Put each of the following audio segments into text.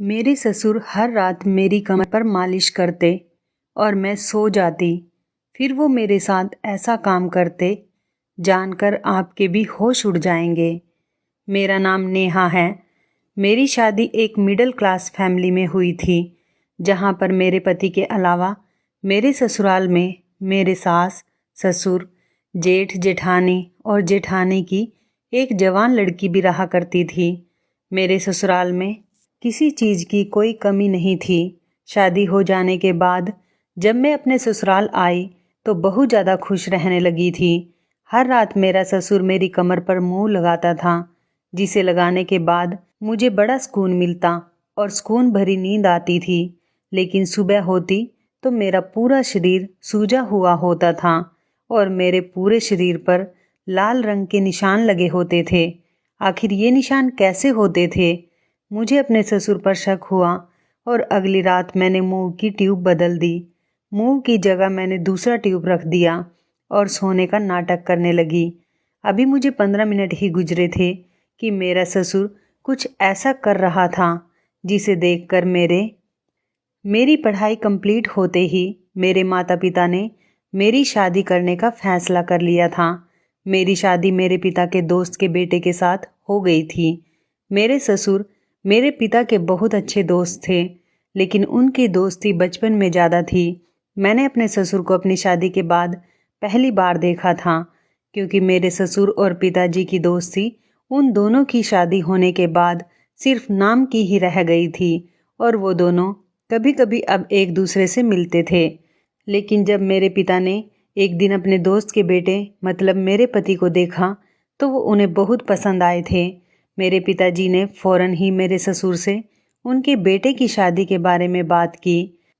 मेरे ससुर हर रात मेरी कमर पर मालिश करते और मैं सो जाती। फिर वो मेरे साथ ऐसा काम करते जानकर आपके भी होश उड़ जाएंगे। मेरा नाम नेहा है। मेरी शादी एक मिडिल क्लास फैमिली में हुई थी, जहाँ पर मेरे पति के अलावा मेरे ससुराल में मेरे सास, ससुर, जेठ, जेठानी और जेठानी की एक जवान लड़की भी रहा करती थी। मेरे ससुराल में किसी चीज़ की कोई कमी नहीं थी। शादी हो जाने के बाद जब मैं अपने ससुराल आई तो बहुत ज़्यादा खुश रहने लगी थी। हर रात मेरा ससुर मेरी कमर पर मुंह लगाता था, जिसे लगाने के बाद मुझे बड़ा सुकून मिलता और सुकून भरी नींद आती थी। लेकिन सुबह होती तो मेरा पूरा शरीर सूजा हुआ होता था और मेरे पूरे शरीर पर लाल रंग के निशान लगे होते थे। आखिर ये निशान कैसे होते थे? मुझे अपने ससुर पर शक हुआ और अगली रात मैंने मुंह की ट्यूब बदल दी। मुंह की जगह मैंने दूसरा ट्यूब रख दिया और सोने का नाटक करने लगी। अभी मुझे 15 मिनट ही गुजरे थे कि मेरा ससुर कुछ ऐसा कर रहा था जिसे देखकर मेरी पढ़ाई कंप्लीट होते ही मेरे माता पिता ने मेरी शादी करने का फैसला कर लिया था। मेरी शादी मेरे पिता के दोस्त के बेटे के साथ हो गई थी। मेरे ससुर मेरे पिता के बहुत अच्छे दोस्त थे, लेकिन उनकी दोस्ती बचपन में ज़्यादा थी। मैंने अपने ससुर को अपनी शादी के बाद पहली बार देखा था, क्योंकि मेरे ससुर और पिताजी की दोस्ती उन दोनों की शादी होने के बाद सिर्फ नाम की ही रह गई थी और वो दोनों कभी कभी अब एक दूसरे से मिलते थे। लेकिन जब मेरे पिता ने एक दिन अपने दोस्त के बेटे मतलब मेरे पति को देखा तो वो उन्हें बहुत पसंद आए थे। मेरे पिताजी ने फ़ौरन ही मेरे ससुर से उनके बेटे की शादी के बारे में बात की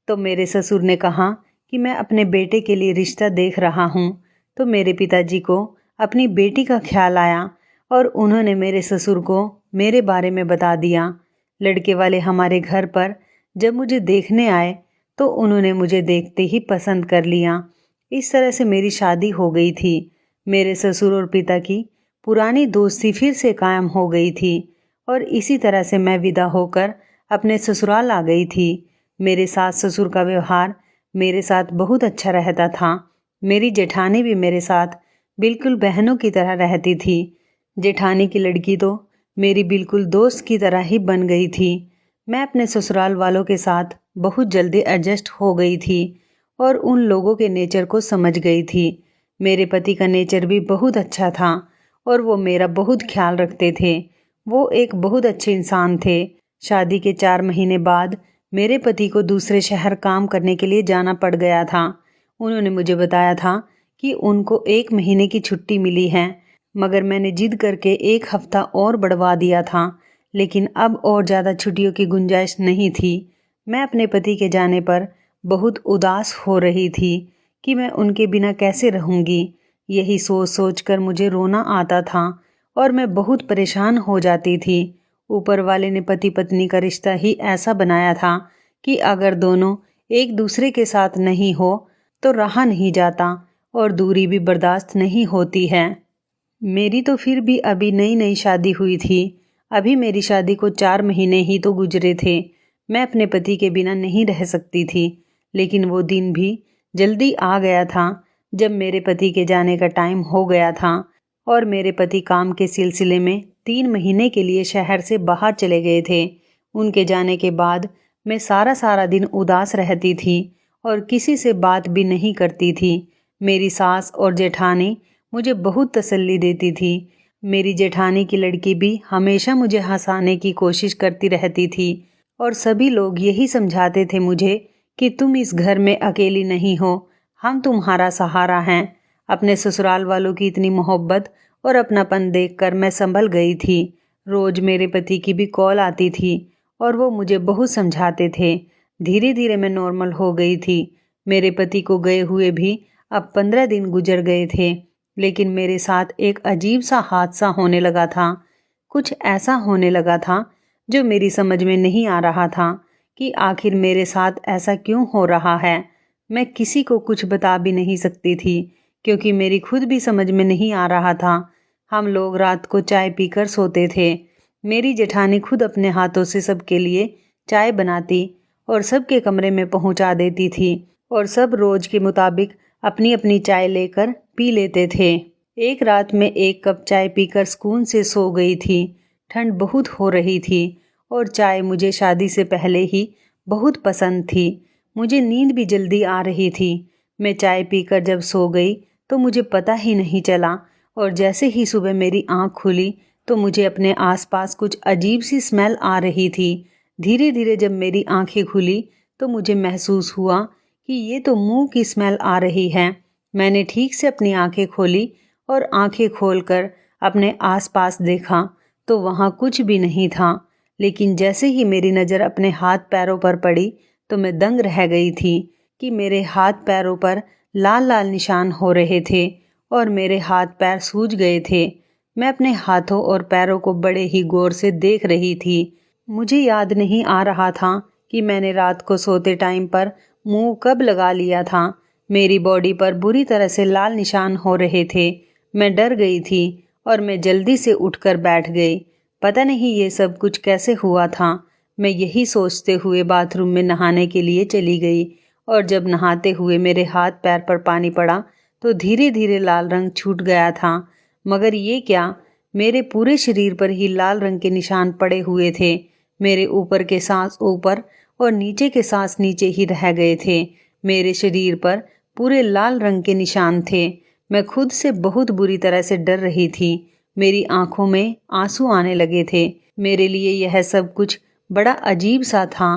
तो मेरे ससुर ने कहा कि मैं अपने बेटे के लिए रिश्ता देख रहा हूँ। तो मेरे पिताजी को अपनी बेटी का ख्याल आया और उन्होंने मेरे ससुर को मेरे बारे में बता दिया। लड़के वाले हमारे घर पर जब मुझे देखने आए तो उन्होंने मुझे देखते ही पसंद कर लिया। इस तरह से मेरी शादी हो गई थी। मेरे ससुर और पिता की पुरानी दोस्ती फिर से कायम हो गई थी और इसी तरह से मैं विदा होकर अपने ससुराल आ गई थी। मेरे सास ससुर का व्यवहार मेरे साथ बहुत अच्छा रहता था। मेरी जेठानी भी मेरे साथ बिल्कुल बहनों की तरह रहती थी। जेठानी की लड़की तो मेरी बिल्कुल दोस्त की तरह ही बन गई थी। मैं अपने ससुराल वालों के साथ बहुत जल्दी एडजस्ट हो गई थी और उन लोगों के नेचर को समझ गई थी। मेरे पति का नेचर भी बहुत अच्छा था और वो मेरा बहुत ख्याल रखते थे। वो एक बहुत अच्छे इंसान थे। शादी के 4 महीने बाद मेरे पति को दूसरे शहर काम करने के लिए जाना पड़ गया था। उन्होंने मुझे बताया था कि उनको 1 महीने की छुट्टी मिली है, मगर मैंने जिद करके 1 हफ्ता और बढ़वा दिया था। लेकिन अब और ज़्यादा छुट्टियों की गुंजाइश नहीं थी। मैं अपने पति के जाने पर बहुत उदास हो रही थी कि मैं उनके बिना कैसे रहूँगी। यही सोच सोच कर मुझे रोना आता था और मैं बहुत परेशान हो जाती थी। ऊपर वाले ने पति पत्नी का रिश्ता ही ऐसा बनाया था कि अगर दोनों एक दूसरे के साथ नहीं हो तो रहा नहीं जाता और दूरी भी बर्दाश्त नहीं होती है। मेरी तो फिर भी अभी नई नई शादी हुई थी। अभी मेरी शादी को 4 महीने ही तो गुजरे थे। मैं अपने पति के बिना नहीं रह सकती थी। लेकिन वो दिन भी जल्दी आ गया था जब मेरे पति के जाने का टाइम हो गया था और मेरे पति काम के सिलसिले में 3 महीने के लिए शहर से बाहर चले गए थे। उनके जाने के बाद मैं सारा सारा दिन उदास रहती थी और किसी से बात भी नहीं करती थी। मेरी सास और जेठानी मुझे बहुत तसल्ली देती थी। मेरी जेठानी की लड़की भी हमेशा मुझे हंसाने की कोशिश करती रहती थी और सभी लोग यही समझाते थे मुझे कि तुम इस घर में अकेली नहीं हो, हम तुम्हारा सहारा हैं। अपने ससुराल वालों की इतनी मोहब्बत और अपनापन देखकर मैं संभल गई थी। रोज मेरे पति की भी कॉल आती थी और वो मुझे बहुत समझाते थे। धीरे धीरे मैं नॉर्मल हो गई थी। मेरे पति को गए हुए भी अब 15 दिन गुजर गए थे, लेकिन मेरे साथ एक अजीब सा हादसा होने लगा था। कुछ ऐसा होने लगा था जो मेरी समझ में नहीं आ रहा था कि आखिर मेरे साथ ऐसा क्यों हो रहा है। मैं किसी को कुछ बता भी नहीं सकती थी क्योंकि मेरी खुद भी समझ में नहीं आ रहा था। हम लोग रात को चाय पीकर सोते थे। मेरी जेठानी खुद अपने हाथों से सबके लिए चाय बनाती और सबके कमरे में पहुंचा देती थी और सब रोज के मुताबिक अपनी अपनी चाय लेकर पी लेते थे। एक रात में 1 कप चाय पीकर सुकून से सो गई थी। ठंड बहुत हो रही थी और चाय मुझे शादी से पहले ही बहुत पसंद थी। मुझे नींद भी जल्दी आ रही थी। मैं चाय पीकर जब सो गई तो मुझे पता ही नहीं चला और जैसे ही सुबह मेरी आँख खुली तो मुझे अपने आसपास कुछ अजीब सी स्मेल आ रही थी। धीरे धीरे जब मेरी आंखें खुली तो मुझे महसूस हुआ कि ये तो मुंह की स्मेल आ रही है। मैंने ठीक से अपनी आंखें खोली और आंखें खोलकर अपने आसपास देखा तो वहाँ कुछ भी नहीं था। लेकिन जैसे ही मेरी नज़र अपने हाथ पैरों पर पड़ी तो मैं दंग रह गई थी कि मेरे हाथ पैरों पर लाल लाल निशान हो रहे थे और मेरे हाथ पैर सूज गए थे। मैं अपने हाथों और पैरों को बड़े ही गौर से देख रही थी। मुझे याद नहीं आ रहा था कि मैंने रात को सोते टाइम पर मुंह कब लगा लिया था। मेरी बॉडी पर बुरी तरह से लाल निशान हो रहे थे। मैं डर गई थी और मैं जल्दी से उठकर बैठ गई। पता नहीं ये सब कुछ कैसे हुआ था। मैं यही सोचते हुए बाथरूम में नहाने के लिए चली गई और जब नहाते हुए मेरे हाथ पैर पर पानी पड़ा तो धीरे धीरे लाल रंग छूट गया था। मगर ये क्या, मेरे पूरे शरीर पर ही लाल रंग के निशान पड़े हुए थे। मेरे ऊपर के सांस ऊपर और नीचे के सांस नीचे ही रह गए थे। मेरे शरीर पर पूरे लाल रंग के निशान थे। मैं खुद से बहुत बुरी तरह से डर रही थी। मेरी आंखों में आंसू आने लगे थे। मेरे लिए यह सब कुछ बड़ा अजीब सा था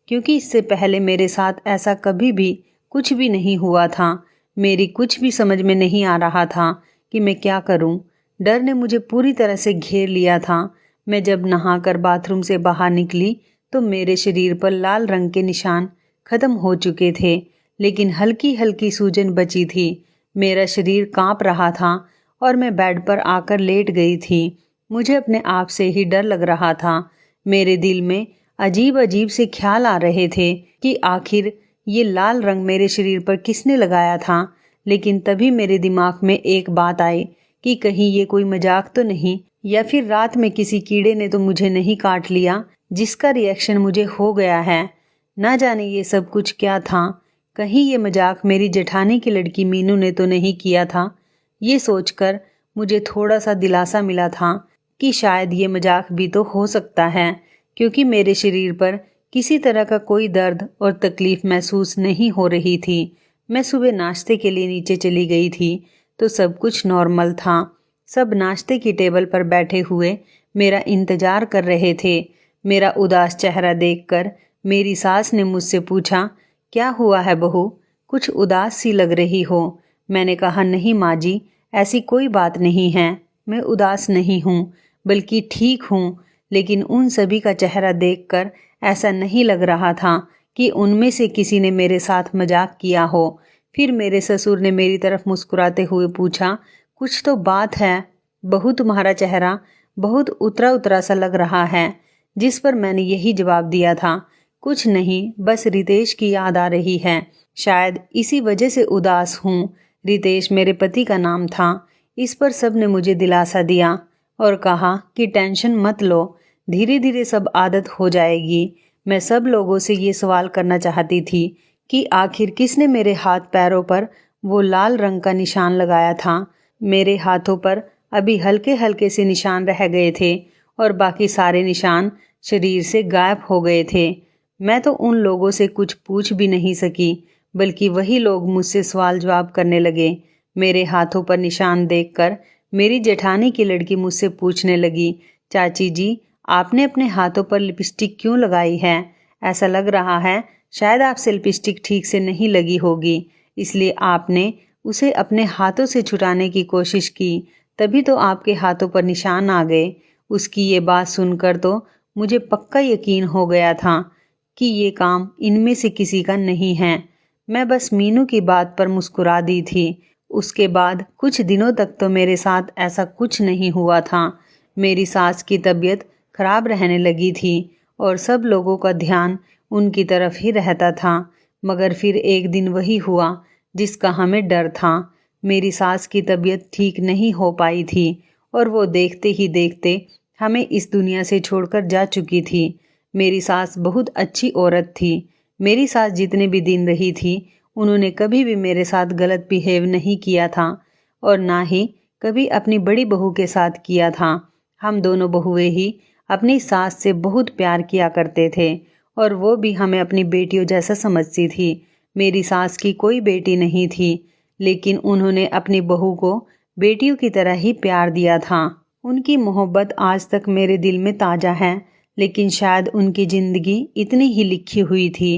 क्योंकि इससे पहले मेरे साथ ऐसा कभी भी कुछ भी नहीं हुआ था। मेरी कुछ भी समझ में नहीं आ रहा था कि मैं क्या करूं। डर ने मुझे पूरी तरह से घेर लिया था। मैं जब नहाकर बाथरूम से बाहर निकली तो मेरे शरीर पर लाल रंग के निशान खत्म हो चुके थे, लेकिन हल्की हल्की सूजन बची थी। मेरा शरीर कांप रहा था और मैं बेड पर आकर लेट गई थी। मुझे अपने आप से ही डर लग रहा था। मेरे दिल में अजीब अजीब से ख्याल आ रहे थे कि आखिर ये लाल रंग मेरे शरीर पर किसने लगाया था। लेकिन तभी मेरे दिमाग में एक बात आई कि कहीं ये कोई मजाक तो नहीं, या फिर रात में किसी कीड़े ने तो मुझे नहीं काट लिया जिसका रिएक्शन मुझे हो गया है। ना जाने ये सब कुछ क्या था। कहीं ये मजाक मेरी जेठानी की लड़की मीनू ने तो नहीं किया था। ये सोचकर मुझे थोड़ा सा दिलासा मिला था कि शायद ये मजाक भी तो हो सकता है, क्योंकि मेरे शरीर पर किसी तरह का कोई दर्द और तकलीफ महसूस नहीं हो रही थी। मैं सुबह नाश्ते के लिए नीचे चली गई थी तो सब कुछ नॉर्मल था। सब नाश्ते की टेबल पर बैठे हुए मेरा इंतजार कर रहे थे। मेरा उदास चेहरा देखकर मेरी सास ने मुझसे पूछा, क्या हुआ है बहू, कुछ उदास सी लग रही हो। मैंने कहा, नहीं माँ जी, ऐसी कोई बात नहीं है, मैं उदास नहीं हूँ बल्कि ठीक हूँ। लेकिन उन सभी का चेहरा देखकर ऐसा नहीं लग रहा था कि उनमें से किसी ने मेरे साथ मजाक किया हो। फिर मेरे ससुर ने मेरी तरफ मुस्कुराते हुए पूछा, कुछ तो बात है बहू, तुम्हारा चेहरा बहुत उतरा उतरा सा लग रहा है। जिस पर मैंने यही जवाब दिया था, कुछ नहीं, बस रितेश की याद आ रही है, शायद इसी वजह से उदास हूँ। रितेश मेरे पति का नाम था। इस पर सब ने मुझे दिलासा दिया और कहा कि टेंशन मत लो, धीरे धीरे सब आदत हो जाएगी। मैं सब लोगों से ये सवाल करना चाहती थी कि आखिर किसने मेरे हाथ पैरों पर वो लाल रंग का निशान लगाया था। मेरे हाथों पर अभी हल्के हल्के से निशान रह गए थे और बाकी सारे निशान शरीर से गायब हो गए थे। मैं तो उन लोगों से कुछ पूछ भी नहीं सकी, बल्कि वही लोग मुझसे सवाल जवाब करने लगे। मेरे हाथों पर निशान देखकर मेरी जेठानी की लड़की मुझसे पूछने लगी, चाची जी, आपने अपने हाथों पर लिपस्टिक क्यों लगाई है? ऐसा लग रहा है शायद आपसे लिपस्टिक ठीक से नहीं लगी होगी, इसलिए आपने उसे अपने हाथों से छुटाने की कोशिश की, तभी तो आपके हाथों पर निशान आ गए। उसकी ये बात सुनकर तो मुझे पक्का यकीन हो गया था कि ये काम इनमें से किसी का नहीं है। मैं बस मीनू की बात पर मुस्कुरा दी थी। उसके बाद कुछ दिनों तक तो मेरे साथ ऐसा कुछ नहीं हुआ था। मेरी सास की तबीयत खराब रहने लगी थी और सब लोगों का ध्यान उनकी तरफ ही रहता था। मगर फिर एक दिन वही हुआ जिसका हमें डर था। मेरी सास की तबीयत ठीक नहीं हो पाई थी और वो देखते ही देखते हमें इस दुनिया से छोड़कर जा चुकी थी। मेरी सास बहुत अच्छी औरत थी। मेरी सास जितने भी दिन रही थी उन्होंने कभी भी मेरे साथ गलत बिहेव नहीं किया था और ना ही कभी अपनी बड़ी बहू के साथ किया था। हम दोनों बहुएं ही अपनी सास से बहुत प्यार किया करते थे और वो भी हमें अपनी बेटियों जैसा समझती थी। मेरी सास की कोई बेटी नहीं थी, लेकिन उन्होंने अपनी बहू को बेटियों की तरह ही प्यार दिया था। उनकी मोहब्बत आज तक मेरे दिल में ताज़ा है, लेकिन शायद उनकी ज़िंदगी इतनी ही लिखी हुई थी।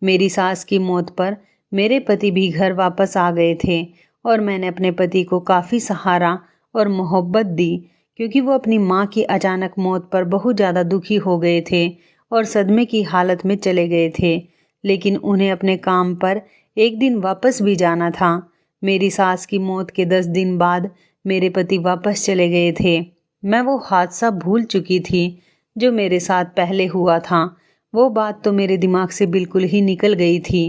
मेरी सास की मौत पर मेरे पति भी घर वापस आ गए थे और मैंने अपने पति को काफ़ी सहारा और मोहब्बत दी, क्योंकि वो अपनी माँ की अचानक मौत पर बहुत ज़्यादा दुखी हो गए थे और सदमे की हालत में चले गए थे। लेकिन उन्हें अपने काम पर एक दिन वापस भी जाना था। मेरी सास की मौत के 10 दिन बाद मेरे पति वापस चले गए थे। मैं वो हादसा भूल चुकी थी जो मेरे साथ पहले हुआ था। वो बात तो मेरे दिमाग से बिल्कुल ही निकल गई थी।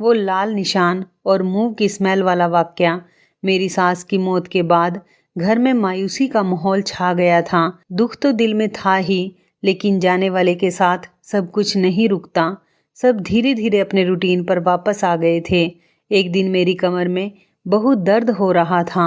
वो लाल निशान और मुंह की स्मेल वाला वाकया। मेरी सास की मौत के बाद घर में मायूसी का माहौल छा गया था। दुख तो दिल में था ही, लेकिन जाने वाले के साथ सब कुछ नहीं रुकता। सब धीरे धीरे अपने रूटीन पर वापस आ गए थे। एक दिन मेरी कमर में बहुत दर्द हो रहा था।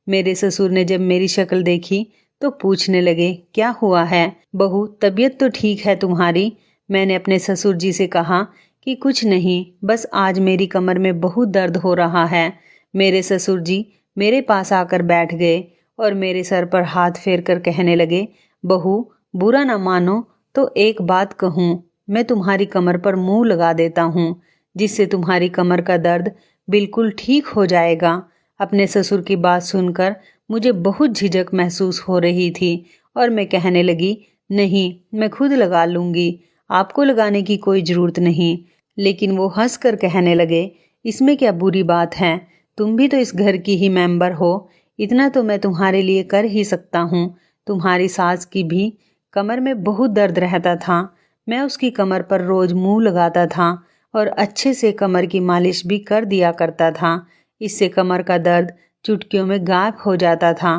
मेरे ससुर ने जब मेरी शक्ल देखी तो पूछने लगे, क्या हुआ है बहू, तबीयत तो ठीक है तुम्हारी? मैंने अपने ससुर जी से कहा कि कुछ नहीं, बस आज मेरी कमर में बहुत दर्द हो रहा है। मेरे ससुर जी मेरे पास आकर बैठ गए और मेरे सर पर हाथ फेर कर कहने लगे, बहू बुरा ना मानो तो एक बात कहूँ, मैं तुम्हारी कमर पर मुंह लगा देता हूँ, जिससे तुम्हारी कमर का दर्द बिल्कुल ठीक हो जाएगा। अपने ससुर की बात सुनकर मुझे बहुत झिझक महसूस हो रही थी और मैं कहने लगी, नहीं, मैं खुद लगा लूँगी, आपको लगाने की कोई ज़रूरत नहीं। लेकिन वो हंस कर कहने लगे, इसमें क्या बुरी बात है, तुम भी तो इस घर की ही मेंबर हो, इतना तो मैं तुम्हारे लिए कर ही सकता हूँ। तुम्हारी सास की भी कमर में बहुत दर्द रहता था। मैं उसकी कमर पर रोज़ मुंह लगाता था और अच्छे से कमर की मालिश भी कर दिया करता था। इससे कमर का दर्द चुटकियों में गायब हो जाता था।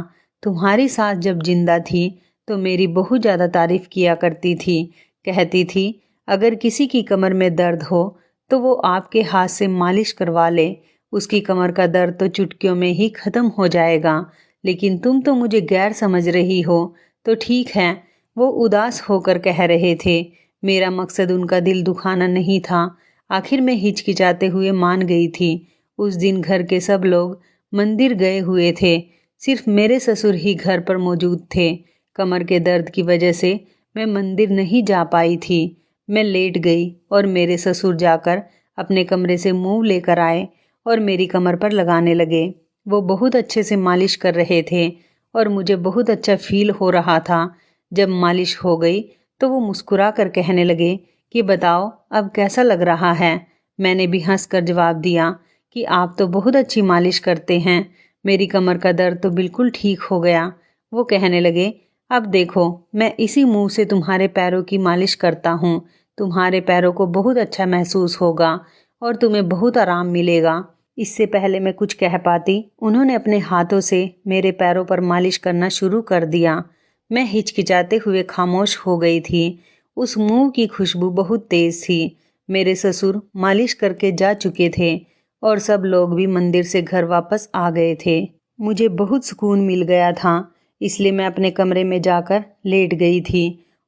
तुम्हारी सास जब जिंदा थी तो मेरी बहुत ज़्यादा तारीफ किया करती थी। कहती थी, अगर किसी की कमर में दर्द हो तो वो आपके हाथ से मालिश करवा ले, उसकी कमर का दर्द तो चुटकियों में ही ख़त्म हो जाएगा। लेकिन तुम तो मुझे गैर समझ रही हो। तो ठीक है, वो उदास होकर कह रहे थे। मेरा मकसद उनका दिल दुखाना नहीं था। आखिर मैं हिचकिचाते हुए मान गई थी। उस दिन घर के सब लोग मंदिर गए हुए थे, सिर्फ मेरे ससुर ही घर पर मौजूद थे। कमर के दर्द की वजह से मैं मंदिर नहीं जा पाई थी। मैं लेट गई और मेरे ससुर जाकर अपने कमरे से मुंह लेकर आए और मेरी कमर पर लगाने लगे। वो बहुत अच्छे से मालिश कर रहे थे और मुझे बहुत अच्छा फील हो रहा था। जब मालिश हो गई तो वो मुस्कुरा कर कहने लगे कि बताओ अब कैसा लग रहा है। मैंने भी हंसकर जवाब दिया कि आप तो बहुत अच्छी मालिश करते हैं, मेरी कमर का दर्द तो बिल्कुल ठीक हो गया। वो कहने लगे, अब देखो, मैं इसी मुंह से तुम्हारे पैरों की मालिश करता हूँ, तुम्हारे पैरों को बहुत अच्छा महसूस होगा और तुम्हें बहुत आराम मिलेगा। इससे पहले मैं कुछ कह पाती, उन्होंने अपने हाथों से मेरे पैरों पर मालिश करना शुरू कर दिया। मैं हिचकिचाते हुए खामोश हो गई थी। उस मुंह की खुशबू बहुत तेज थी। मेरे ससुर मालिश करके जा चुके थे और सब लोग भी मंदिर से घर वापस आ गए थे। मुझे बहुत सुकून मिल गया था, इसलिए मैं अपने कमरे में जाकर लेट गई थी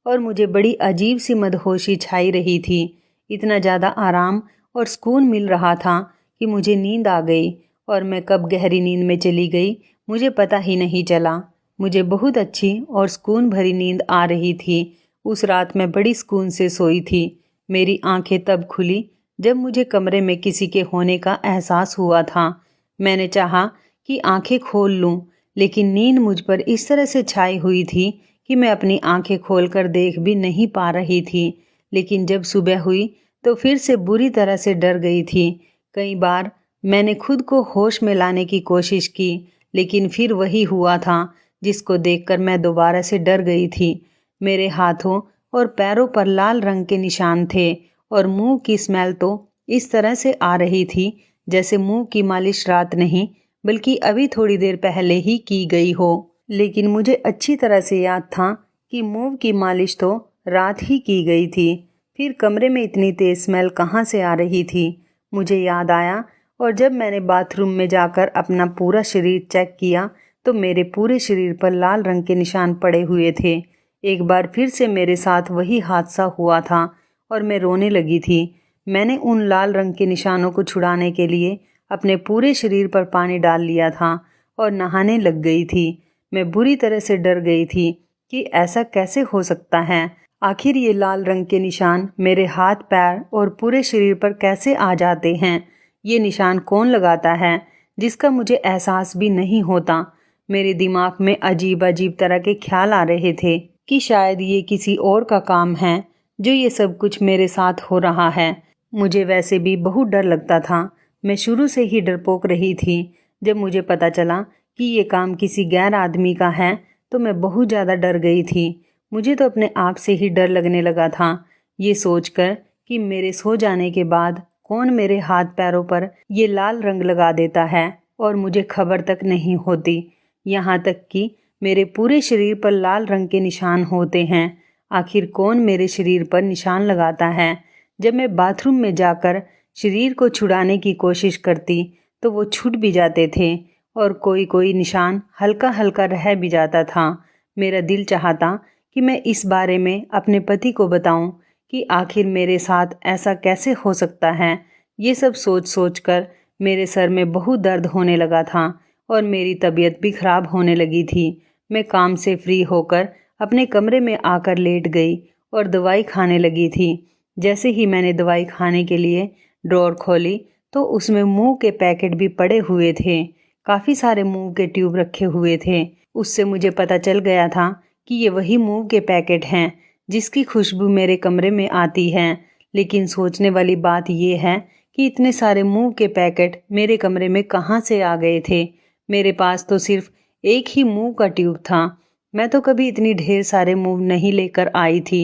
और मुझे बड़ी अजीब सी मदहोशी छाई रही थी। इतना ज़्यादा आराम और सुकून मिल रहा था कि मुझे नींद आ गई और मैं कब गहरी नींद में चली गई मुझे पता ही नहीं चला। मुझे बहुत अच्छी और सुकून भरी नींद आ रही थी। उस रात मैं बड़ी सुकून से सोई थी। मेरी आंखें तब खुली जब मुझे कमरे में किसी के होने का एहसास हुआ था। मैंने चाहा कि आंखें खोल लूं, लेकिन नींद मुझ पर इस तरह से छाई हुई थी कि मैं अपनी आंखें खोलकर देख भी नहीं पा रही थी। लेकिन जब सुबह हुई तो फिर से बुरी तरह से डर गई थी। कई बार मैंने खुद को होश में लाने की कोशिश की, लेकिन फिर वही हुआ था जिसको देखकर मैं दोबारा से डर गई थी। मेरे हाथों और पैरों पर लाल रंग के निशान थे और मुंह की स्मेल तो इस तरह से आ रही थी जैसे मुंह की मालिश रात नहीं बल्कि अभी थोड़ी देर पहले ही की गई हो। लेकिन मुझे अच्छी तरह से याद था कि मुंह की मालिश तो रात ही की गई थी। फिर कमरे में इतनी तेज स्मेल कहाँ से आ रही थी? मुझे याद आया और जब मैंने बाथरूम में जाकर अपना पूरा शरीर चेक किया तो मेरे पूरे शरीर पर लाल रंग के निशान पड़े हुए थे। एक बार फिर से मेरे साथ वही हादसा हुआ था और मैं रोने लगी थी। मैंने उन लाल रंग के निशानों को छुड़ाने के लिए अपने पूरे शरीर पर पानी डाल लिया था और नहाने लग गई थी। मैं बुरी तरह से डर गई थी कि ऐसा कैसे हो सकता है। आखिर ये लाल रंग के निशान मेरे हाथ, पैर और पूरे शरीर पर कैसे आ जाते हैं? ये निशान कौन लगाता है जिसका मुझे एहसास भी नहीं होता? मेरे दिमाग में अजीब अजीब तरह के ख्याल आ रहे थे कि शायद ये किसी और का काम है जो ये सब कुछ मेरे साथ हो रहा है। मुझे वैसे भी बहुत डर लगता था। मैं शुरू से ही डरपोक रही थी। जब मुझे पता चला कि ये काम किसी गैर आदमी का है तो मैं बहुत ज़्यादा डर गई थी। मुझे तो अपने आप से ही डर लगने लगा था, ये सोचकर कि मेरे सो जाने के बाद कौन मेरे हाथ पैरों पर ये लाल रंग लगा देता है और मुझे खबर तक नहीं होती। यहाँ तक कि मेरे पूरे शरीर पर लाल रंग के निशान होते हैं। आखिर कौन मेरे शरीर पर निशान लगाता है? जब मैं बाथरूम में जाकर शरीर को छुड़ाने की कोशिश करती तो वो छूट भी जाते थे और कोई कोई निशान हल्का हल्का रह भी जाता था। मेरा दिल चाहता कि मैं इस बारे में अपने पति को बताऊं कि आखिर मेरे साथ ऐसा कैसे हो सकता है। ये सब सोच सोच कर मेरे सर में बहुत दर्द होने लगा था और मेरी तबीयत भी खराब होने लगी थी। मैं काम से फ्री होकर अपने कमरे में आकर लेट गई और दवाई खाने लगी थी। जैसे ही मैंने दवाई खाने के लिए ड्रॉर खोली तो उसमें मूव के पैकेट भी पड़े हुए थे। काफ़ी सारे मूव के ट्यूब रखे हुए थे। उससे मुझे पता चल गया था कि ये वही मूव के पैकेट हैं जिसकी खुशबू मेरे कमरे में आती है। लेकिन सोचने वाली बात यह है कि इतने सारे मूव के पैकेट मेरे कमरे में कहाँ से आ गए थे? मेरे पास तो सिर्फ एक ही मूव का ट्यूब था। मैं तो कभी इतनी ढेर सारे मूव नहीं लेकर आई थी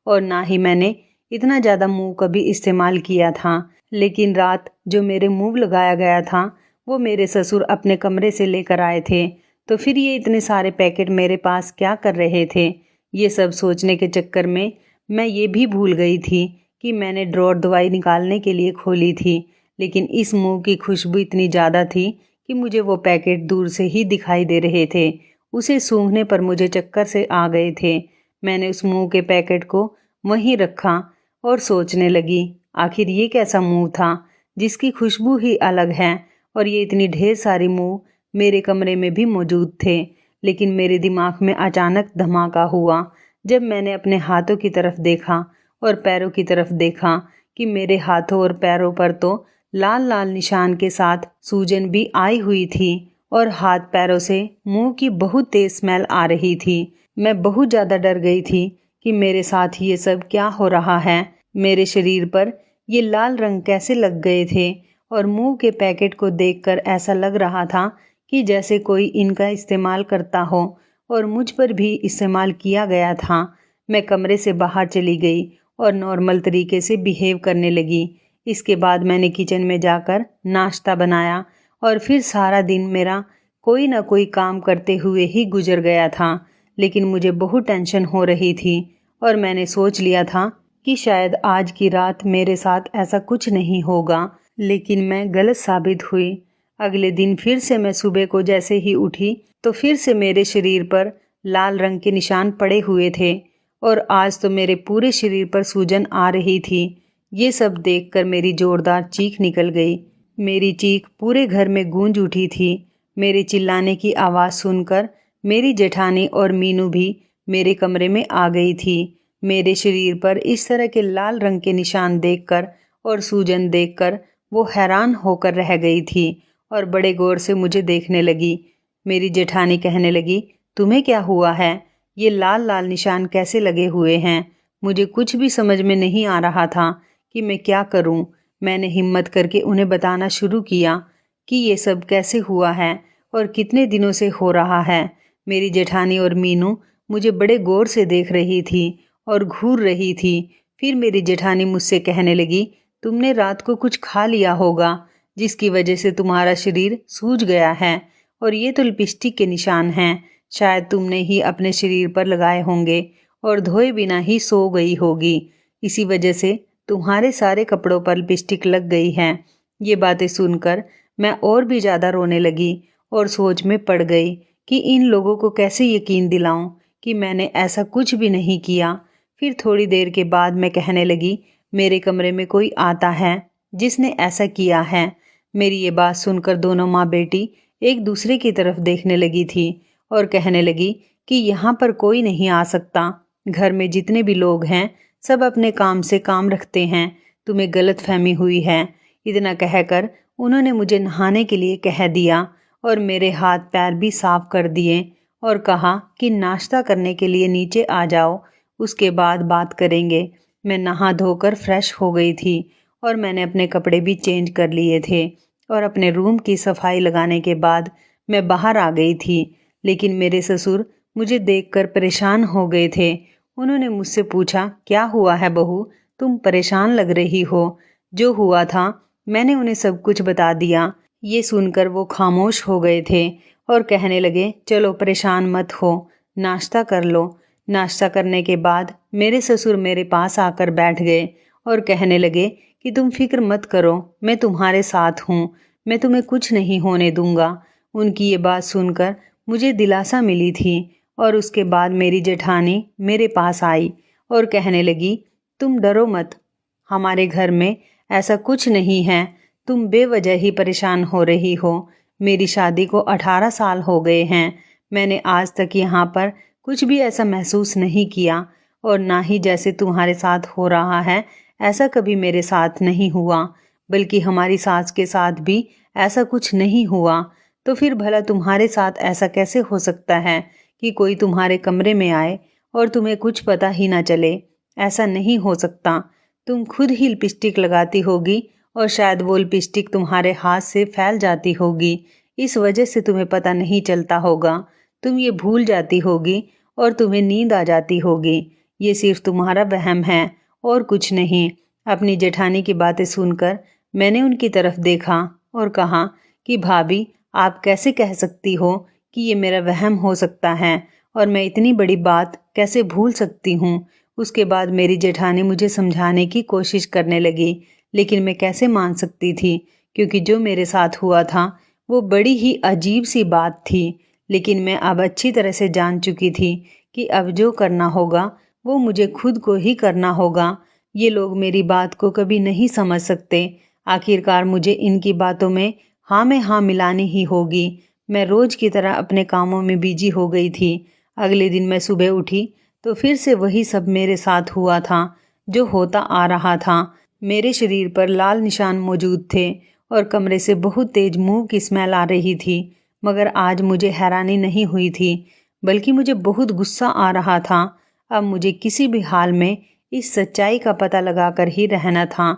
और ना ही मैंने इतना ज़्यादा मूव कभी इस्तेमाल किया था। लेकिन रात जो मेरे मूव लगाया गया था वो मेरे ससुर अपने कमरे से लेकर आए थे, तो फिर ये इतने सारे पैकेट मेरे पास क्या कर रहे थे? ये सब सोचने के चक्कर में मैं ये भी भूल गई थी कि मैंने ड्रॉर दवाई निकालने के लिए खोली थी। लेकिन इस मूव की खुशबू इतनी ज़्यादा थी कि मुझे वो पैकेट दूर से ही दिखाई दे रहे थे। उसे सूंघने पर मुझे चक्कर से आ गए थे। मैंने उस मूव के पैकेट को वहीं रखा और सोचने लगी, आखिर ये कैसा मूव था जिसकी खुशबू ही अलग है और ये इतनी ढेर सारी मूव मेरे कमरे में भी मौजूद थे। लेकिन मेरे दिमाग में अचानक धमाका हुआ जब मैंने अपने हाथों की तरफ देखा और पैरों की तरफ देखा कि मेरे हाथों और पैरों पर तो लाल लाल निशान के साथ सूजन भी आई हुई थी और हाथ पैरों से मुंह की बहुत तेज स्मेल आ रही थी। मैं बहुत ज़्यादा डर गई थी कि मेरे साथ ये सब क्या हो रहा है। मेरे शरीर पर ये लाल रंग कैसे लग गए थे और मुंह के पैकेट को देखकर ऐसा लग रहा था कि जैसे कोई इनका इस्तेमाल करता हो और मुझ पर भी इस्तेमाल किया गया था। मैं कमरे से बाहर चली गई और नॉर्मल तरीके से बिहेव करने लगी। इसके बाद मैंने किचन में जाकर नाश्ता बनाया और फिर सारा दिन मेरा कोई ना कोई काम करते हुए ही गुजर गया था। लेकिन मुझे बहुत टेंशन हो रही थी और मैंने सोच लिया था कि शायद आज की रात मेरे साथ ऐसा कुछ नहीं होगा। लेकिन मैं गलत साबित हुई। अगले दिन फिर से मैं सुबह को जैसे ही उठी तो फिर से मेरे शरीर पर लाल रंग के निशान पड़े हुए थे और आज तो मेरे पूरे शरीर पर सूजन आ रही थी। ये सब देखकर मेरी जोरदार चीख निकल गई। मेरी चीख पूरे घर में गूंज उठी थी। मेरे चिल्लाने की आवाज़ सुनकर मेरी जेठानी और मीनू भी मेरे कमरे में आ गई थी। मेरे शरीर पर इस तरह के लाल रंग के निशान देखकर और सूजन देखकर वो हैरान होकर रह गई थी और बड़े गौर से मुझे देखने लगी। मेरी जेठानी कहने लगी, तुम्हें क्या हुआ है? ये लाल लाल निशान कैसे लगे हुए हैं? मुझे कुछ भी समझ में नहीं आ रहा था कि मैं क्या करूं। मैंने हिम्मत करके उन्हें बताना शुरू किया कि ये सब कैसे हुआ है और कितने दिनों से हो रहा है। मेरी जेठानी और मीनू मुझे बड़े गौर से देख रही थी और घूर रही थी। फिर मेरी जेठानी मुझसे कहने लगी, तुमने रात को कुछ खा लिया होगा जिसकी वजह से तुम्हारा शरीर सूज गया है और ये तो लिपस्टिक के निशान हैं। शायद तुमने ही अपने शरीर पर लगाए होंगे और धोए बिना ही सो गई होगी। इसी वजह से तुम्हारे सारे कपड़ों पर लिपस्टिक लग गई है। ये बातें सुनकर मैं और भी ज़्यादा रोने लगी और सोच में पड़ गई कि इन लोगों को कैसे यकीन दिलाऊं कि मैंने ऐसा कुछ भी नहीं किया। फिर थोड़ी देर के बाद मैं कहने लगी, मेरे कमरे में कोई आता है जिसने ऐसा किया है। मेरी ये बात सुनकर दोनों माँ बेटी एक दूसरे की तरफ देखने लगी थी और कहने लगी कि यहाँ पर कोई नहीं आ सकता। घर में जितने भी लोग हैं सब अपने काम से काम रखते हैं, तुम्हें गलतफहमी हुई है। इतना कहकर उन्होंने मुझे नहाने के लिए कह दिया और मेरे हाथ पैर भी साफ कर दिए और कहा कि नाश्ता करने के लिए नीचे आ जाओ, उसके बाद बात करेंगे। मैं नहा धोकर फ्रेश हो गई थी और मैंने अपने कपड़े भी चेंज कर लिए थे और अपने रूम की सफाई लगाने के बाद मैं बाहर आ गई थी। लेकिन मेरे ससुर मुझे देखकर परेशान हो गए थे। उन्होंने मुझसे पूछा, क्या हुआ है बहू, तुम परेशान लग रही हो। जो हुआ था मैंने उन्हें सब कुछ बता दिया। ये सुनकर वो खामोश हो गए थे और कहने लगे, चलो परेशान मत हो, नाश्ता कर लो। नाश्ता करने के बाद मेरे ससुर मेरे पास आकर बैठ गए और कहने लगे कि तुम फिक्र मत करो, मैं तुम्हारे साथ हूँ, मैं तुम्हें कुछ नहीं होने दूंगा। उनकी ये बात सुनकर मुझे दिलासा मिली थी और उसके बाद मेरी जेठानी मेरे पास आई और कहने लगी, तुम डरो मत, हमारे घर में ऐसा कुछ नहीं है, तुम बेवजह ही परेशान हो रही हो। मेरी शादी को 18 साल हो गए हैं, मैंने आज तक यहाँ पर कुछ भी ऐसा महसूस नहीं किया और ना ही जैसे तुम्हारे साथ हो रहा है ऐसा कभी मेरे साथ नहीं हुआ, बल्कि हमारी सास के साथ भी ऐसा कुछ नहीं हुआ। तो फिर भला तुम्हारे साथ ऐसा कैसे हो सकता है कि कोई तुम्हारे कमरे में आए और तुम्हें कुछ पता ही ना चले? ऐसा नहीं हो सकता। तुम खुद ही लिपस्टिक लगाती होगी और शायद वो लिपस्टिक तुम्हारे हाथ से फैल जाती होगी, इस वजह से तुम्हें पता नहीं चलता होगा। तुम ये भूल जाती होगी और तुम्हें नींद आ जाती होगी। ये सिर्फ तुम्हारा वहम है और कुछ नहीं। अपनी जेठानी की बातें सुनकर मैंने उनकी तरफ देखा और कहा कि भाभी, आप कैसे कह सकती हो कि ये मेरा वहम हो सकता है और मैं इतनी बड़ी बात कैसे भूल सकती हूँ। उसके बाद मेरी जेठानी मुझे समझाने की कोशिश करने लगी, लेकिन मैं कैसे मान सकती थी, क्योंकि जो मेरे साथ हुआ था वो बड़ी ही अजीब सी बात थी। लेकिन मैं अब अच्छी तरह से जान चुकी थी कि अब जो करना होगा वो मुझे खुद को ही करना होगा। ये लोग मेरी बात को कभी नहीं समझ सकते। आखिरकार मुझे इनकी बातों में हाँ में हाँ मिलानी ही होगी। मैं रोज की तरह अपने कामों में बिजी हो गई थी। अगले दिन मैं सुबह उठी तो फिर से वही सब मेरे साथ हुआ था जो होता आ रहा था। मेरे शरीर पर लाल निशान मौजूद थे और कमरे से बहुत तेज मुंह की स्मेल आ रही थी। मगर आज मुझे हैरानी नहीं हुई थी, बल्कि मुझे बहुत गुस्सा आ रहा था। अब मुझे किसी भी हाल में इस सच्चाई का पता लगाकर ही रहना था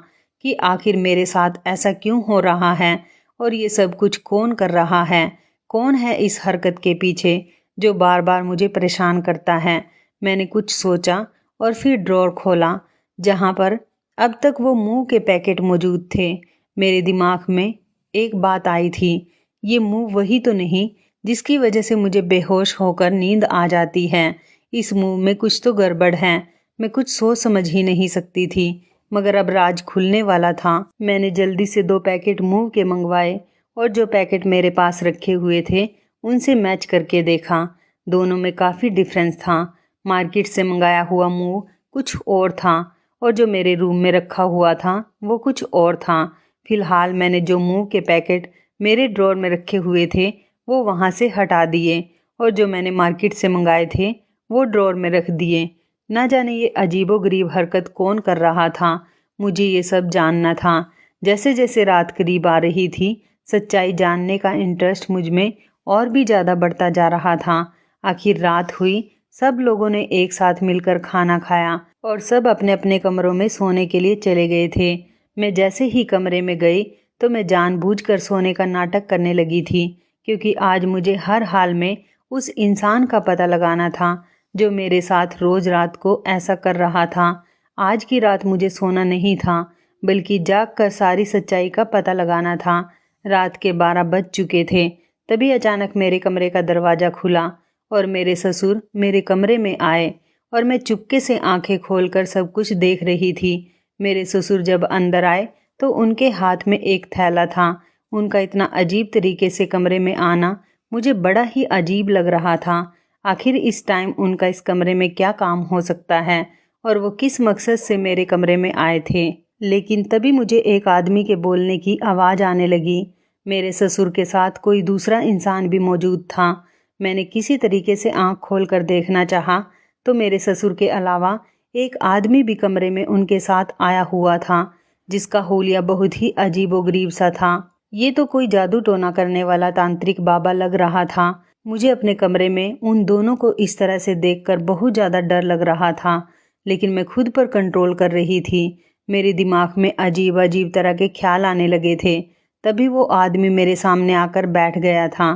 कि आखिर मेरे साथ ऐसा क्यों हो रहा है और ये सब कुछ कौन कर रहा है। कौन है इस हरकत के पीछे जो बार बार मुझे परेशान करता है। मैंने कुछ सोचा और फिर ड्रॉर खोला जहाँ पर अब तक वो मुंह के पैकेट मौजूद थे। मेरे दिमाग में एक बात आई थी, ये मुंह वही तो नहीं जिसकी वजह से मुझे बेहोश होकर नींद आ जाती है। इस मुंह में कुछ तो गड़बड़ है। मैं कुछ सोच समझ ही नहीं सकती थी, मगर अब राज खुलने वाला था। मैंने जल्दी से 2 पैकेट मुंह के मंगवाए और जो पैकेट मेरे पास रखे हुए थे उनसे मैच करके देखा। दोनों में काफ़ी डिफरेंस था। मार्केट से मंगाया हुआ मुंह कुछ और था और जो मेरे रूम में रखा हुआ था वो कुछ और था। फिलहाल मैंने जो मुंह के पैकेट मेरे ड्रॉर में रखे हुए थे वो वहाँ से हटा दिए और जो मैंने मार्केट से मंगाए थे वो ड्रॉर में रख दिए। ना जाने ये अजीबोगरीब हरकत कौन कर रहा था, मुझे ये सब जानना था। जैसे जैसे रात करीब आ रही थी, सच्चाई जानने का इंटरेस्ट मुझ में और भी ज़्यादा बढ़ता जा रहा था। आखिर रात हुई, सब लोगों ने एक साथ मिलकर खाना खाया और सब अपने अपने कमरों में सोने के लिए चले गए थे। मैं जैसे ही कमरे में गई तो मैं जानबूझकर सोने का नाटक करने लगी थी, क्योंकि आज मुझे हर हाल में उस इंसान का पता लगाना था जो मेरे साथ रोज रात को ऐसा कर रहा था। आज की रात मुझे सोना नहीं था, बल्कि जाग कर सारी सच्चाई का पता लगाना था। रात के 12 बज चुके थे। तभी अचानक मेरे कमरे का दरवाज़ा खुला और मेरे ससुर मेरे कमरे में आए और मैं चुपके से आंखें खोलकर सब कुछ देख रही थी। मेरे ससुर जब अंदर आए तो उनके हाथ में एक थैला था। उनका इतना अजीब तरीके से कमरे में आना मुझे बड़ा ही अजीब लग रहा था। आखिर इस टाइम उनका इस कमरे में क्या काम हो सकता है और वो किस मकसद से मेरे कमरे में आए थे। लेकिन तभी मुझे एक आदमी के बोलने की आवाज़ आने लगी। मेरे ससुर के साथ कोई दूसरा इंसान भी मौजूद था। मैंने किसी तरीके से आंख खोलकर देखना चाहा तो मेरे ससुर के अलावा एक आदमी भी कमरे में उनके साथ आया हुआ था, जिसका हुलिया बहुत ही अजीबोगरीब सा था। ये तो कोई जादू टोना करने वाला तांत्रिक बाबा लग रहा था। मुझे अपने कमरे में उन दोनों को इस तरह से देखकर बहुत ज़्यादा डर लग रहा था, लेकिन मैं खुद पर कंट्रोल कर रही थी। मेरे दिमाग में अजीब अजीब तरह के ख्याल आने लगे थे। तभी वो आदमी मेरे सामने आकर बैठ गया था।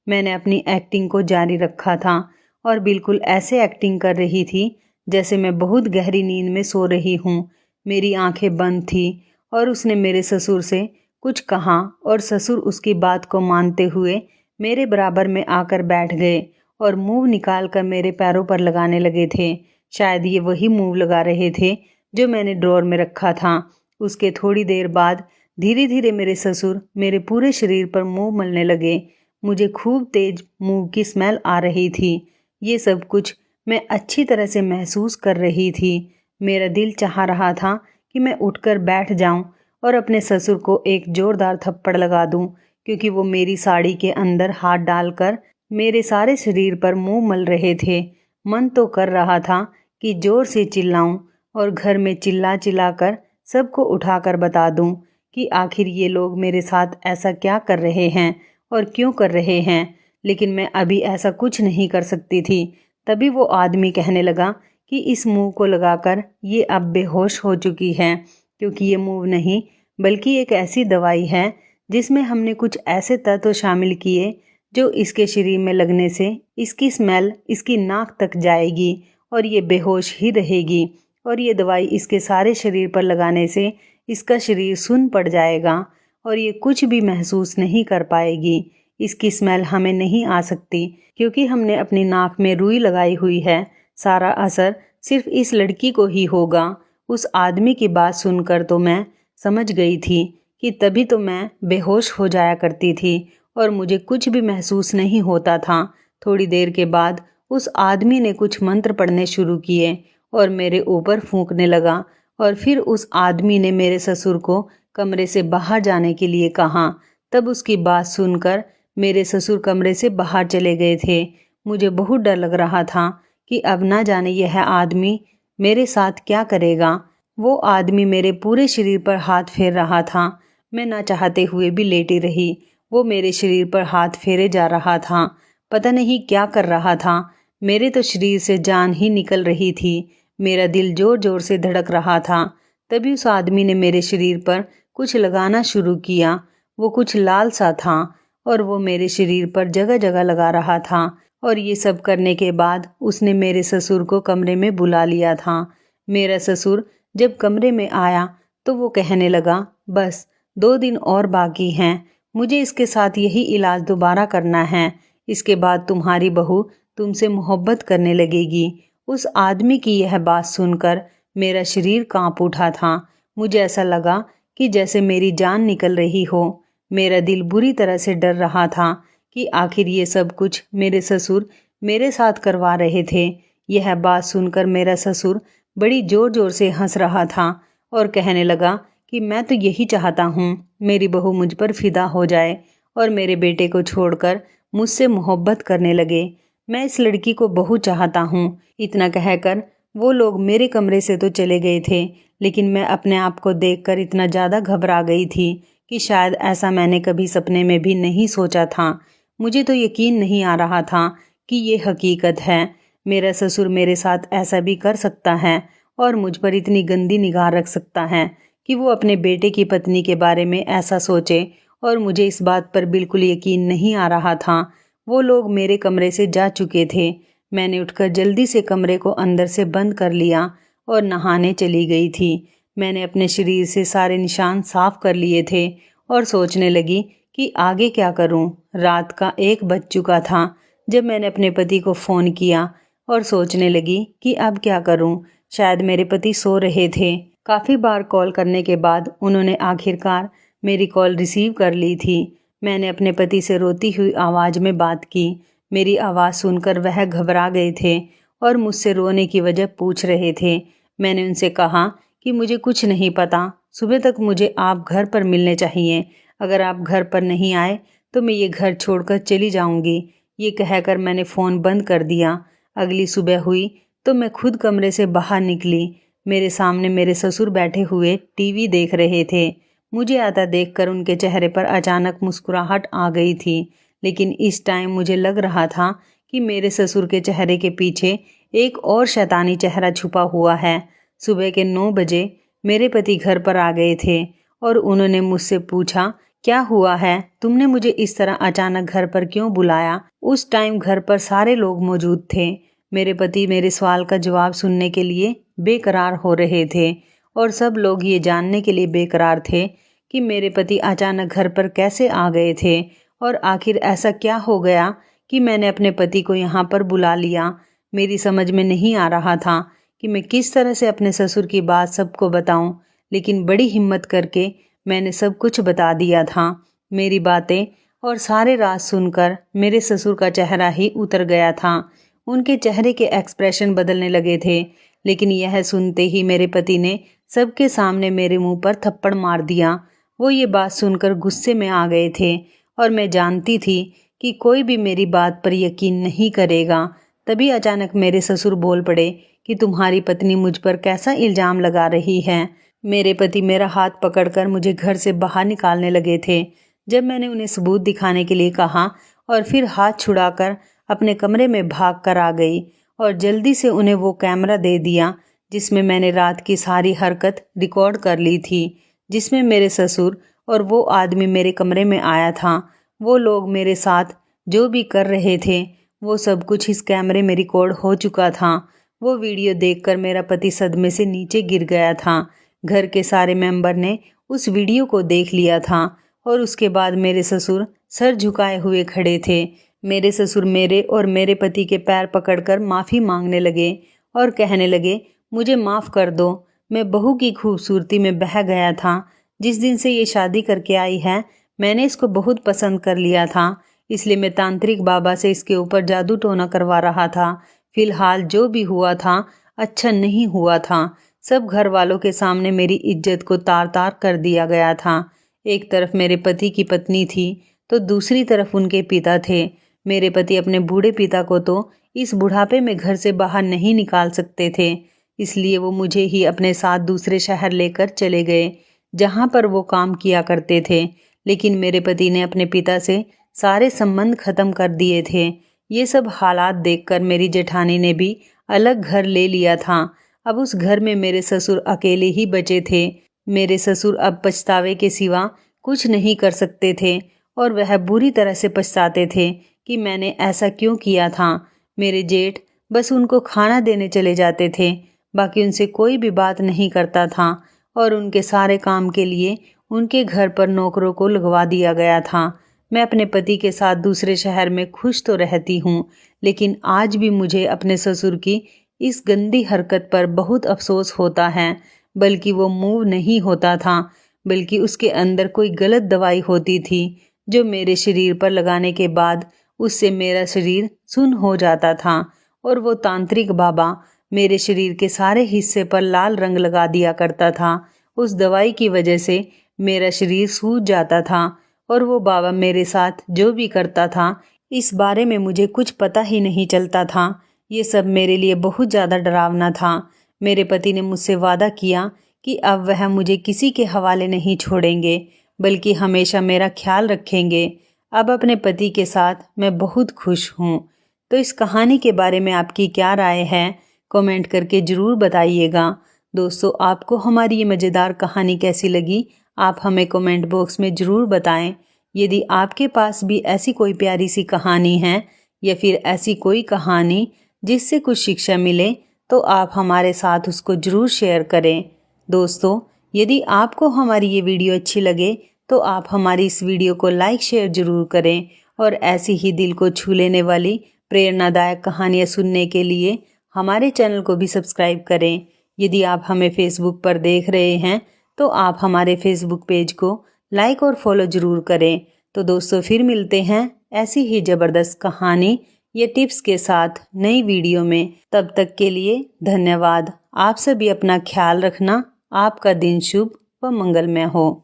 मैंने अपनी एक्टिंग को जारी रखा था और बिल्कुल ऐसे एक्टिंग कर रही थी जैसे मैं बहुत गहरी नींद में सो रही हूँ। मेरी आंखें बंद थी और उसने मेरे ससुर से कुछ कहा और ससुर उसकी बात को मानते हुए मेरे बराबर में आकर बैठ गए और मूव निकाल कर मेरे पैरों पर लगाने लगे थे। शायद ये वही मूव लगा रहे थे जो मैंने ड्रॉअर में रखा था। उसके थोड़ी देर बाद धीरे धीरे मेरे ससुर मेरे पूरे शरीर पर मूव मलने लगे। मुझे खूब तेज मूव की स्मेल आ रही थी। ये सब कुछ मैं अच्छी तरह से महसूस कर रही थी। मेरा दिल चाह रहा था कि मैं उठकर बैठ जाऊं और अपने ससुर को एक जोरदार थप्पड़ लगा दूं, क्योंकि वो मेरी साड़ी के अंदर हाथ डालकर मेरे सारे शरीर पर मुंह मल रहे थे। मन तो कर रहा था कि जोर से चिल्लाऊं और घर में चिल्ला चिल्ला कर सबको उठाकर बता दूं कि आखिर ये लोग मेरे साथ ऐसा क्या कर रहे हैं और क्यों कर रहे हैं। लेकिन मैं अभी ऐसा कुछ नहीं कर सकती थी। तभी वो आदमी कहने लगा कि इस मुंह को लगाकर ये अब बेहोश हो चुकी है, क्योंकि ये मूव नहीं बल्कि एक ऐसी दवाई है जिसमें हमने कुछ ऐसे तत्व शामिल किए जो इसके शरीर में लगने से इसकी स्मेल इसकी नाक तक जाएगी और ये बेहोश ही रहेगी, और ये दवाई इसके सारे शरीर पर लगाने से इसका शरीर सुन्न पड़ जाएगा और ये कुछ भी महसूस नहीं कर पाएगी। इसकी स्मेल हमें नहीं आ सकती क्योंकि हमने अपनी नाक में रुई लगाई हुई है। सारा असर सिर्फ इस लड़की को ही होगा। उस आदमी की बात सुनकर तो मैं समझ गई थी कि तभी तो मैं बेहोश हो जाया करती थी और मुझे कुछ भी महसूस नहीं होता था। थोड़ी देर के बाद उस आदमी ने कुछ मंत्र पढ़ने शुरू किए और मेरे ऊपर फूंकने लगा, और फिर उस आदमी ने मेरे ससुर को कमरे से बाहर जाने के लिए कहा। तब उसकी बात सुनकर मेरे ससुर कमरे से बाहर चले गए थे। मुझे बहुत डर लग रहा था कि अब ना जाने यह आदमी मेरे साथ क्या करेगा। वो आदमी मेरे पूरे शरीर पर हाथ फेर रहा था। मैं ना चाहते हुए भी लेटी रही। वो मेरे शरीर पर हाथ फेरे जा रहा था। पता नहीं क्या कर रहा था। मेरे तो शरीर से जान ही निकल रही थी। मेरा दिल जोर जोर से धड़क रहा था। तभी उस आदमी ने मेरे शरीर पर कुछ लगाना शुरू किया। वो कुछ लाल सा था और वो मेरे शरीर पर जगह जगह लगा रहा था। और ये सब करने के बाद उसने मेरे ससुर को कमरे में बुला लिया था। मेरा ससुर जब कमरे में आया तो वो कहने लगा, बस 2 दिन और बाकी हैं, मुझे इसके साथ यही इलाज दोबारा करना है। इसके बाद तुम्हारी बहू तुमसे मोहब्बत करने लगेगी। उस आदमी की यह बात सुनकर मेरा शरीर कांप उठा था। मुझे ऐसा लगा कि जैसे मेरी जान निकल रही हो। मेरा दिल बुरी तरह से डर रहा था कि आखिर ये सब कुछ मेरे ससुर मेरे साथ करवा रहे थे। यह बात सुनकर मेरा ससुर बड़ी जोर जोर से हंस रहा था और कहने लगा कि मैं तो यही चाहता हूँ, मेरी बहू मुझ पर फिदा हो जाए और मेरे बेटे को छोड़कर मुझसे मोहब्बत करने लगे। मैं इस लड़की को बहुत चाहता हूँ। इतना कहकर वो लोग मेरे कमरे से तो चले गए थे, लेकिन मैं अपने आप को देखकर इतना ज़्यादा घबरा गई थी कि शायद ऐसा मैंने कभी सपने में भी नहीं सोचा था। मुझे तो यकीन नहीं आ रहा था कि ये हकीकत है। मेरा ससुर मेरे साथ ऐसा भी कर सकता है और मुझ पर इतनी गंदी निगाह रख सकता है कि वो अपने बेटे की पत्नी के बारे में ऐसा सोचे, और मुझे इस बात पर बिल्कुल यकीन नहीं आ रहा था। वो लोग मेरे कमरे से जा चुके थे। मैंने उठकर जल्दी से कमरे को अंदर से बंद कर लिया और नहाने चली गई थी। मैंने अपने शरीर से सारे निशान साफ कर लिए थे और सोचने लगी कि आगे क्या करूं। रात का 1 बज चुका था जब मैंने अपने पति को फ़ोन किया और सोचने लगी कि अब क्या करूं। शायद मेरे पति सो रहे थे। काफ़ी बार कॉल करने के बाद उन्होंने आखिरकार मेरी कॉल रिसीव कर ली थी। मैंने अपने पति से रोती हुई आवाज़ में बात की। मेरी आवाज़ सुनकर वह घबरा गए थे और मुझसे रोने की वजह पूछ रहे थे। मैंने उनसे कहा कि मुझे कुछ नहीं पता, सुबह तक मुझे आप घर पर मिलने चाहिए। अगर आप घर पर नहीं आए तो मैं ये घर छोड़कर चली जाऊंगी। ये कहकर मैंने फ़ोन बंद कर दिया। अगली सुबह हुई तो मैं खुद कमरे से बाहर निकली। मेरे सामने मेरे ससुर बैठे हुए टीवी देख रहे थे। मुझे आता देखकर उनके चेहरे पर अचानक मुस्कुराहट आ गई थी, लेकिन इस टाइम मुझे लग रहा था कि मेरे ससुर के चेहरे के पीछे एक और शैतानी चेहरा छुपा हुआ है। सुबह के 9 बजे मेरे पति घर पर आ गए थे और उन्होंने मुझसे पूछा, क्या हुआ है, तुमने मुझे इस तरह अचानक घर पर क्यों बुलाया? उस टाइम घर पर सारे लोग मौजूद थे। मेरे पति मेरे सवाल का जवाब सुनने के लिए बेकरार हो रहे थे और सब लोग ये जानने के लिए बेकरार थे कि मेरे पति अचानक घर पर कैसे आ गए थे और आखिर ऐसा क्या हो गया कि मैंने अपने पति को यहाँ पर बुला लिया। मेरी समझ में नहीं आ रहा था कि मैं किस तरह से अपने ससुर की बात सबको बताऊं, लेकिन बड़ी हिम्मत करके मैंने सब कुछ बता दिया था। मेरी बातें और सारे राज सुनकर मेरे ससुर का चेहरा ही उतर गया था। उनके चेहरे के एक्सप्रेशन बदलने लगे थे, लेकिन यह सुनते ही मेरे पति ने सबके सामने मेरे मुंह पर थप्पड़ मार दिया। वो ये बात सुनकर गुस्से में आ गए थे और मैं जानती थी कि कोई भी मेरी बात पर यकीन नहीं करेगा। तभी अचानक मेरे ससुर बोल पड़े कि तुम्हारी पत्नी मुझ पर कैसा इल्ज़ाम लगा रही है। मेरे पति मेरा हाथ पकड़कर मुझे घर से बाहर निकालने लगे थे। जब मैंने उन्हें सबूत दिखाने के लिए कहा और फिर हाथ छुड़ाकर अपने कमरे में भाग कर आ गई और जल्दी से उन्हें वो कैमरा दे दिया जिसमें मैंने रात की सारी हरकत रिकॉर्ड कर ली थी, जिसमें मेरे ससुर और वो आदमी मेरे कमरे में आया था। वो लोग मेरे साथ जो भी कर रहे थे वो सब कुछ इस कैमरे में रिकॉर्ड हो चुका था। वो वीडियो देखकर मेरा पति सदमे से नीचे गिर गया था। घर के सारे मेंबर ने उस वीडियो को देख लिया था और उसके बाद मेरे ससुर सर झुकाए हुए खड़े थे। मेरे ससुर मेरे और मेरे पति के पैर पकड़कर माफ़ी मांगने लगे और कहने लगे, मुझे माफ़ कर दो, मैं बहू की खूबसूरती में बह गया था। जिस दिन से ये शादी करके आई है मैंने इसको बहुत पसंद कर लिया था, इसलिए मैं तांत्रिक बाबा से इसके ऊपर जादू टोना करवा रहा था। फिलहाल जो भी हुआ था अच्छा नहीं हुआ था। सब घर वालों के सामने मेरी इज्जत को तार तार कर दिया गया था। एक तरफ मेरे पति की पत्नी थी तो दूसरी तरफ उनके पिता थे। मेरे पति अपने बूढ़े पिता को तो इस बुढ़ापे में घर से बाहर नहीं निकाल सकते थे, इसलिए वो मुझे ही अपने साथ दूसरे शहर लेकर चले गए जहाँ पर वो काम किया करते थे। लेकिन मेरे पति ने अपने पिता से सारे संबंध खत्म कर दिए थे। ये सब हालात देखकर मेरी जेठानी ने भी अलग घर ले लिया था। अब उस घर में मेरे ससुर अकेले ही बचे थे। मेरे ससुर अब पछतावे के सिवा कुछ नहीं कर सकते थे और वह बुरी तरह से पछताते थे कि मैंने ऐसा क्यों किया था। मेरे जेठ बस उनको खाना देने चले जाते थे, बाकी उनसे कोई भी बात नहीं करता था और उनके सारे काम के लिए उनके घर पर नौकरों को लगवा दिया गया था। मैं अपने पति के साथ दूसरे शहर में खुश तो रहती हूँ, लेकिन आज भी मुझे अपने ससुर की इस गंदी हरकत पर बहुत अफसोस होता है। बल्कि वो मूव नहीं होता था, बल्कि उसके अंदर कोई गलत दवाई होती थी जो मेरे शरीर पर लगाने के बाद उससे मेरा शरीर सुन्न हो जाता था और वो तांत्रिक बाबा मेरे शरीर के सारे हिस्से पर लाल रंग लगा दिया करता था। उस दवाई की वजह से मेरा शरीर सूज जाता था और वो बाबा मेरे साथ जो भी करता था इस बारे में मुझे कुछ पता ही नहीं चलता था। ये सब मेरे लिए बहुत ज़्यादा डरावना था। मेरे पति ने मुझसे वादा किया कि अब वह मुझे किसी के हवाले नहीं छोड़ेंगे, बल्कि हमेशा मेरा ख्याल रखेंगे। अब अपने पति के साथ मैं बहुत खुश हूँ। तो इस कहानी के बारे में आपकी क्या राय है, कमेंट करके ज़रूर बताइएगा। दोस्तों, आपको हमारी ये मज़ेदार कहानी कैसी लगी, आप हमें कमेंट बॉक्स में ज़रूर बताएं। यदि आपके पास भी ऐसी कोई प्यारी सी कहानी है या फिर ऐसी कोई कहानी जिससे कुछ शिक्षा मिले, तो आप हमारे साथ उसको ज़रूर शेयर करें। दोस्तों, यदि आपको हमारी ये वीडियो अच्छी लगे तो आप हमारी इस वीडियो को लाइक शेयर ज़रूर करें और ऐसी ही दिल को छू लेने वाली प्रेरणादायक कहानियाँ सुनने के लिए हमारे चैनल को भी सब्सक्राइब करें। यदि आप हमें फेसबुक पर देख रहे हैं तो आप हमारे फेसबुक पेज को लाइक और फॉलो ज़रूर करें। तो दोस्तों फिर मिलते हैं ऐसी ही ज़बरदस्त कहानी ये टिप्स के साथ नई वीडियो में। तब तक के लिए धन्यवाद। आप सभी अपना ख्याल रखना। आपका दिन शुभ व मंगलमय हो।